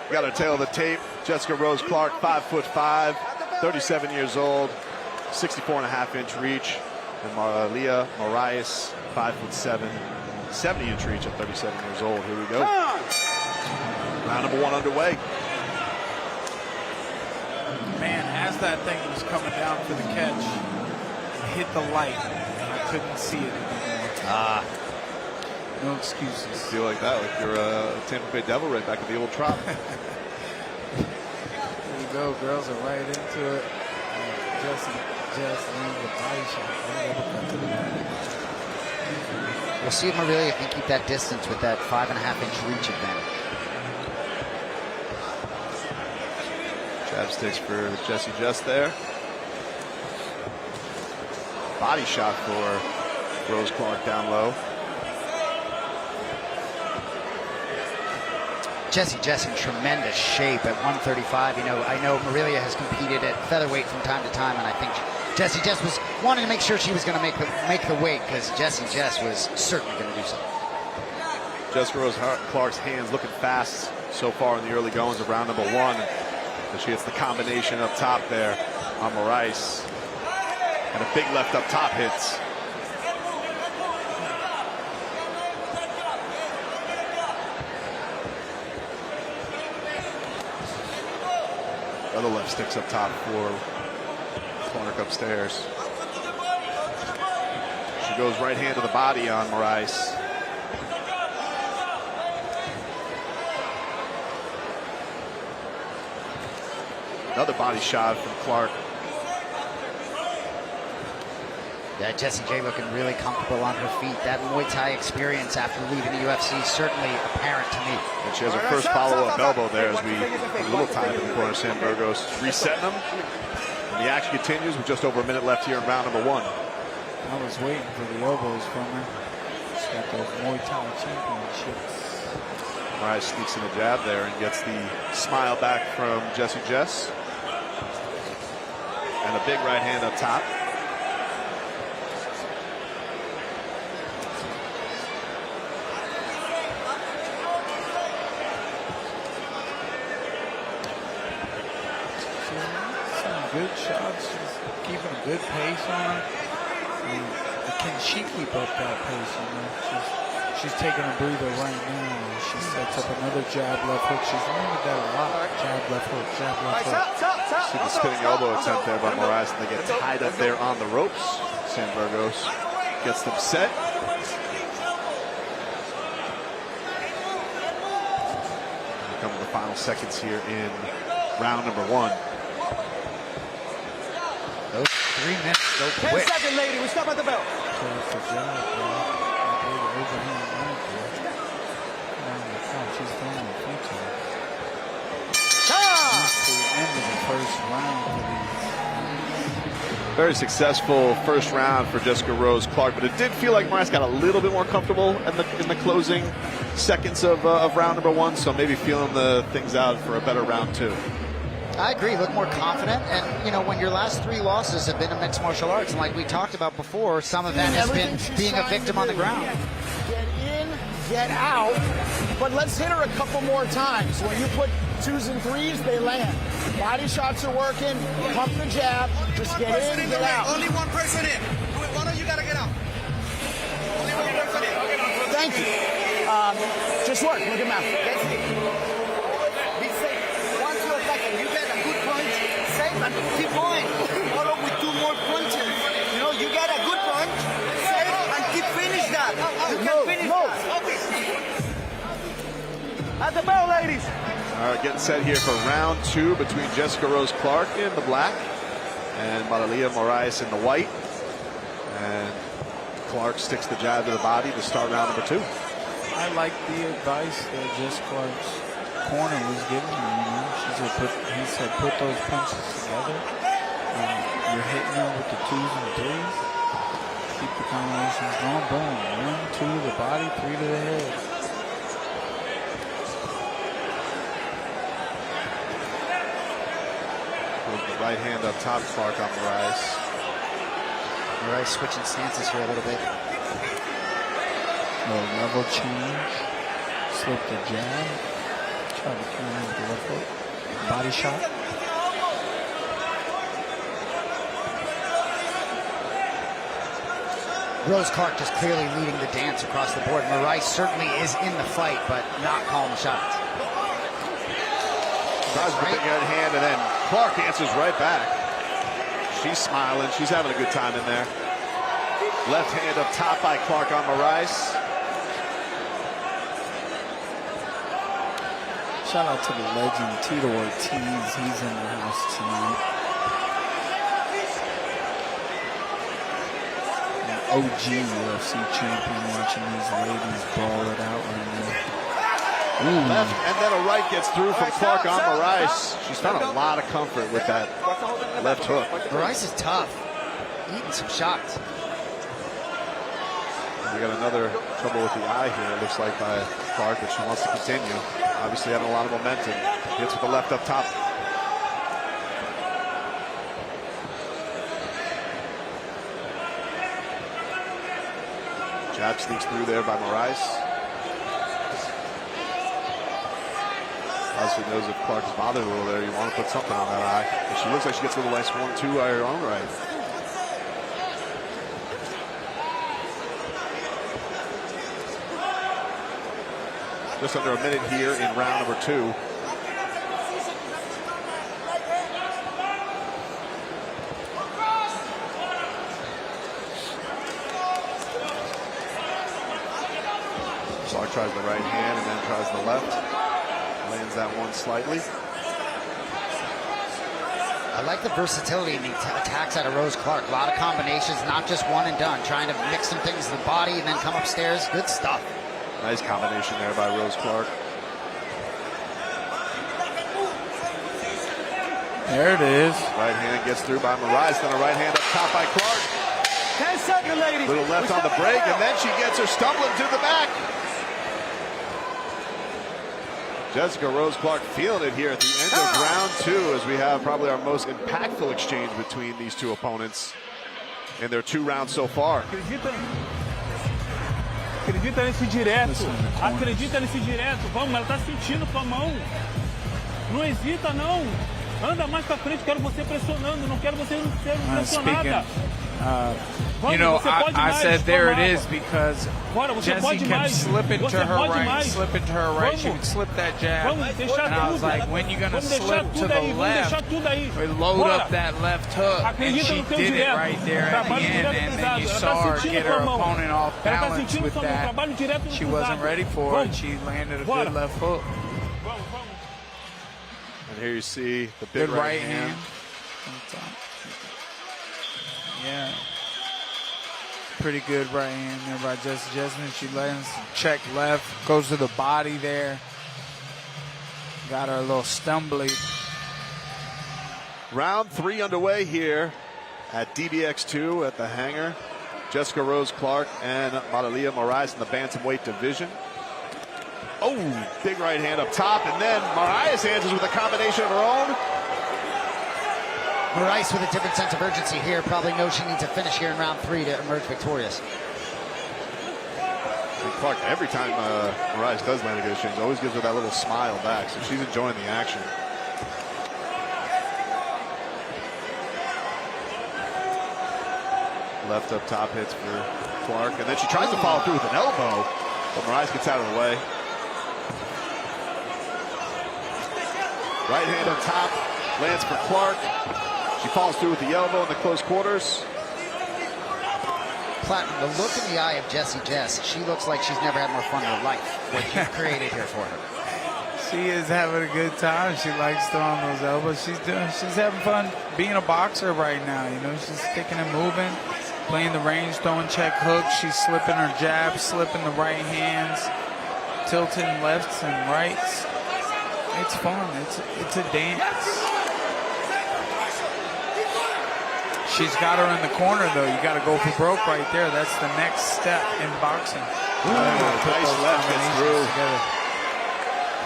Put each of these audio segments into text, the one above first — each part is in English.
We got our tail of the tape. Jessica Rose Clark, 5'5", 37 years old, 64.5-inch reach. And Marilia Morais, 5'7", 70-inch reach at 37 years old. Here we go. Round number 1 underway. Man, as that thing was coming down for the catch, it hit the light, and I couldn't see it anymore. No excuses. I feel like that, like you're a Tampa Bay Devil right back at the old Trop. There you go, girls are right into it. Just lands the body shot. We'll see if Marilia can keep that distance with that 5.5-inch reach advantage. Jab sticks for Jessie Jess there. Body shot for Rose Clark down low. Jessie Jess in tremendous shape at 135. You know, I know Marilia has competed at featherweight from time to time, and I think Jessie Jess was wanting to make sure she was going to make the weight, because Jessie Jess was certainly going to do so. Jessica Rose Clark's hands looking fast so far in the early goings of round number 1. And she gets the combination up top there on Morais. And a big left up top hits. Other left sticks up top for Clark upstairs. She goes right hand to the body on Morais. Another body shot from Clark. Yeah, Jessie J looking really comfortable on her feet. That Muay Thai experience after leaving the UFC certainly apparent to me. And she has her first follow-up elbow there as we put a little time in the corner. Sam Burgos resetting them. And the action continues with just over a minute left here in round number 1. I was waiting for the elbows from her. She's got those Muay Thai championships. Morais sneaks in a jab there and gets the smile back from Jessie Jess. And a big right hand up top. Good shots. She's keeping a good pace on her. And can she keep up that pace? You know, she's taking a breather right now. She sets up another jab, left hook. She's learned that a lot. Jab, left hook, jab, left hook. See the spinning elbow attempt there by Morais, and they get tied up there on the ropes. Sam Burgos gets them set. Here come the final seconds here in round number 1. Those 3 minutes go quick. 10 seconds, lady. We stop at the bell. Very successful first round for Jessica Rose Clark, but it did feel like Morais got a little bit more comfortable in the closing seconds of round number 1, so maybe feeling the things out for a better round 2. I agree, look more confident, and you know, when your last 3 losses have been in mixed martial arts, and like we talked about before, some of that has been being a victim on the ground. Get in, get out, but let's hit her a couple more times. When you put 2s and 3s, they land. Body shots are working, pump the jab, just get in and get out. Only one person in. One of you gotta get out. Only one person in. Thank you. Just work, look at Matt. That's it. Be safe. Once you're attacking, you get a good punch, save and keep going. Follow with 2 more punches. You know, you get a good punch, save and keep finish that. You can finish that. At the bell, ladies. All right, getting set here for round 2 between Jessica Rose Clark in the black and Marilia Morais in the white. And Clark sticks the jab to the body to start round number 2. I like the advice that Jess Clark's corner was giving her. You know, he said put those punches together. You're hitting them with the 2s and 3s. Keep the combinations going. Boom. 1, 2 to the body, 3 to the head. Right hand up top, Clark on Morais. Morais switching stances here a little bit. Level change. Slip the jab. Tried to counter with the left hook. Body shot. Rose Clark just clearly leading the dance across the board. Morais certainly is in the fight, but not calling the shots. Tries with the big right hand, and then Clark answers right back. She's smiling. She's having a good time in there. Left hand up top by Clark on Morais. Shout out to the legend, Tito Ortiz. He's in the house tonight. An OG UFC champion, watching these ladies brawl it out right now. Left, and then a right gets through from Clark on Morais. She's found a lot of comfort with that left hook. Morais is tough. Eating some shots. We got another trouble with the eye here, it looks like, by Clark, but she wants to continue. Obviously having a lot of momentum. Hits with the left up top. Jab sneaks through there by Morais. Obviously knows if Clark is bothered a little there, you want to put something on that eye. But she looks like she gets a little nice 1-2 by her own right. Just under a minute here in round number 2. Clark tries the right hand and then tries the left. Lands that one slightly. I like the versatility in the attacks out of Rose Clark. A lot of combinations, not just one and done. Trying to mix some things in the body and then come upstairs. Good stuff. Nice combination there by Rose Clark. There it is. Right hand gets through by Morais, then a right hand up top by Clark. 10 seconds, ladies. Little left on the break, and then she gets her stumbling to the back. Jessica Rose Clark feeling it here at the end of round 2, as we have probably our most impactful exchange between these two opponents in their 2 rounds so far. Acredita nesse direto. Acredita nesse direto. Vamos, ela tá sentindo com a mão. Não hesita, não. Anda mais pra frente, quero você pressionando, não quero você ser pressionada. You know, I said there it is because Jessie kept slipping to her right, slipping to her right. She would slip that jab, and I was like, when you gonna slip to the left, or load up that left hook, and she did it right there at the end, and then you saw her get her opponent off balance with that. She wasn't ready for it. She landed a good left hook. And here you see the big right hand. Yeah. Pretty good right hand there by Jessie Jessamine. She lands check left, goes to the body there. Got her a little stumbly. Round 3 underway here at DBX2 at the hangar. Jessica Rose Clark and Marilia Morais in the bantamweight division. Oh, big right hand up top, and then Morais answers with a combination of her own. Morais with a different sense of urgency here. Probably knows she needs a finish here in round 3 to emerge victorious. And Clark, every time Morais does land a good exchange, always gives her that little smile back, so she's enjoying the action. Left up top hits for Clark, and then she tries to follow through with an elbow, but Morais gets out of the way. Right hand on top, lands for Clark. She falls through with the elbow in the close quarters. Platinum, the look in the eye of Jessie Jess, she looks like she's never had more fun in her life. What you've created here for her. She is having a good time. She likes throwing those elbows. She's having fun being a boxer right now. You know, she's sticking and moving, playing the range, throwing check hooks. She's slipping her jabs, slipping the right hands, tilting lefts and rights. It's fun. It's a dance. She's got her in the corner, though. You got to go for broke right there. That's the next step in boxing. Nice left gets through. Together.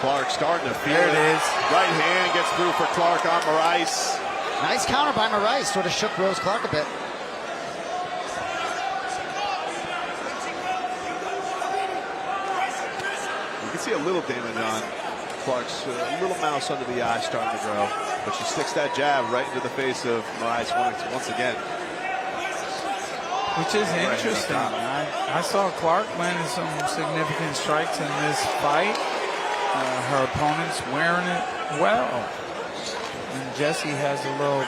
Clark starting to feel There it is. Right hand gets through for Clark on Morais. Nice counter by Morais. Sort of shook Rose Clark a bit. You can see a little damage on Clark's little mouse under the eye starting to grow, but she sticks that jab right into the face of Morais once again. Which is interesting. I saw Clark landing some significant strikes in this fight. Her opponent's wearing it well. And Jessie has a little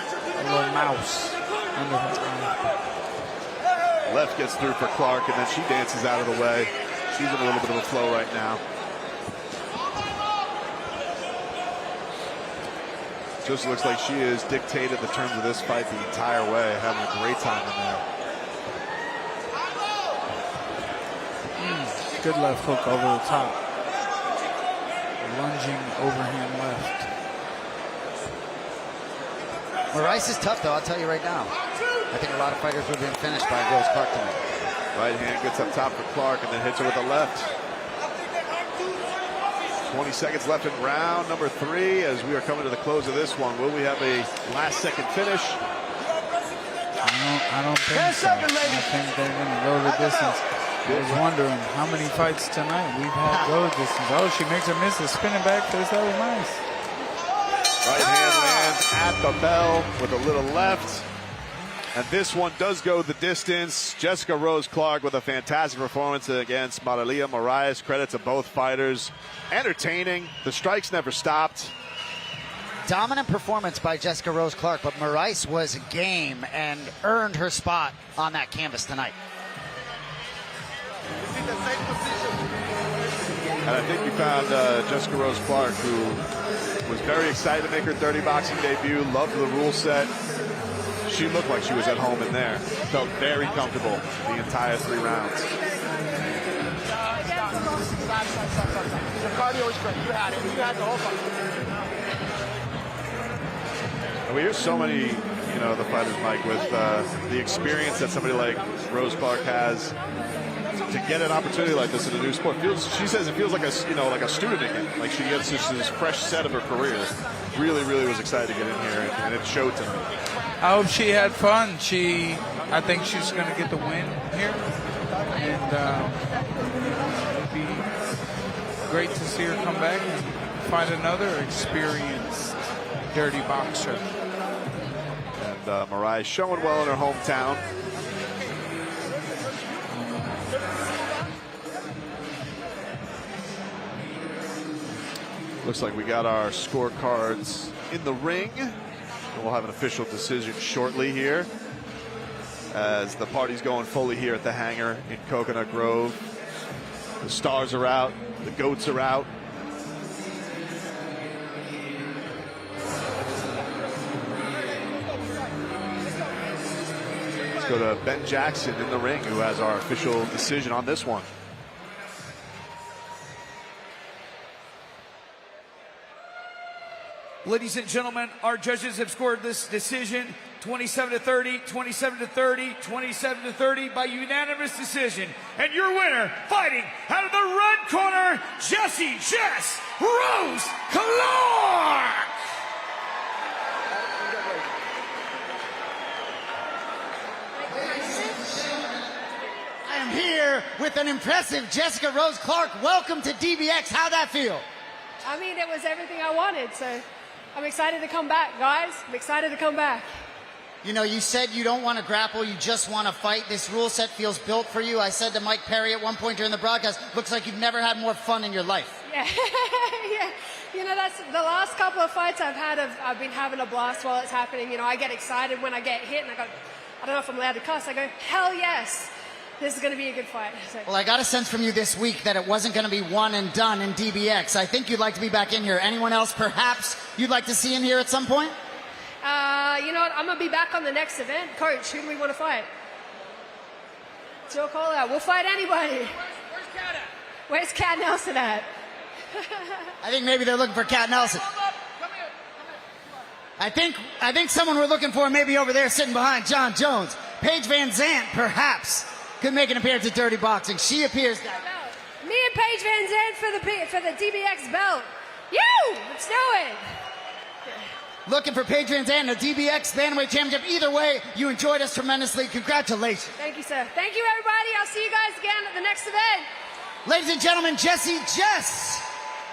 mouse under her eye. Left gets through for Clark, and then she dances out of the way. She's in a little bit of a flow right now. Just looks like she has dictated the terms of this fight the entire way, having a great time in there. Good left hook over the top. Lunging overhand left. Morais is tough, though, I'll tell you right now. I think a lot of fighters would have been finished by Rose Clark tonight. Right hand gets up top for Clark and then hits her with the left. 20 seconds left in round number 3 as we are coming to the close of this one. Will we have a last second finish? I don't think so. I think they're going to go the distance. I was wondering how many fights tonight we've had go the distance. Oh, she makes her miss a spinning back fist. That was nice. Right hand lands at the bell with a little left. And this one does go the distance. Jessica Rose Clark with a fantastic performance against Marilia Morais. Credit to both fighters. Entertaining. The strikes never stopped. Dominant performance by Jessica Rose Clark, but Morais was game and earned her spot on that canvas tonight. And I think we found Jessica Rose Clark, who was very excited to make her dirty boxing debut, loved the rule set. She looked like she was at home in there. Felt very comfortable the entire 3 rounds. Your cardio is great. You had it. You had the whole fight. And we hear so many, the fighters, Mike, with the experience that somebody like Rose Clark has. To get an opportunity like this in a new sport, she says it feels like a student again. Like she gets this fresh set of her career. Really, really was excited to get in here, and it showed tonight. I hope she had fun. I think she's going to get the win here, and it'd be great to see her come back and find another experienced dirty boxer. And Morais showing well in her hometown. Looks like we got our scorecards in the ring. And we'll have an official decision shortly here as the party's going fully here at the hangar in Coconut Grove. The stars are out. The goats are out. Let's go to Ben Jackson in the ring, who has our official decision on this one. Ladies and gentlemen, our judges have scored this decision 27-30, 27-30, 27-30 by unanimous decision. And your winner, fighting out of the red corner, Jessie Jess Rose Clark! I am here with an impressive Jessica Rose Clark. Welcome to DBX. How'd that feel? I mean, it was everything I wanted, so I'm excited to come back, guys. I'm excited to come back. You know, you said you don't want to grapple, you just want to fight. This rule set feels built for you. I said to Mike Perry at one point during the broadcast, looks like you've never had more fun in your life. Yeah, yeah. You know, that's the last couple of fights I've had. I've been having a blast while it's happening. You know, I get excited when I get hit, and I go, I don't know if I'm allowed to cuss. I go, hell yes. This is going to be a good fight. So. Well, I got a sense from you this week that it wasn't going to be one and done in DBX. I think you'd like to be back in here. Anyone else perhaps you'd like to see in here at some point? You know what? I'm going to be back on the next event. Coach, who do we want to fight? It's your call out. We'll fight anybody. Where's Cat at? Where's Cat Nelson at? I think maybe they're looking for Cat Nelson. Come here. I think someone we're looking for maybe over there sitting behind John Jones. Paige Van Zandt, perhaps, could make an appearance at Dirty Boxing. She appears that. Me and Paige Van Zandt for the DBX belt. Let's do it. Looking for Paige Van Zandt, a DBX Bantamweight Championship. Either way, you enjoyed us tremendously. Congratulations. Thank you, sir. Thank you, everybody. I'll see you guys again at the next event. Ladies and gentlemen, Jessie Jess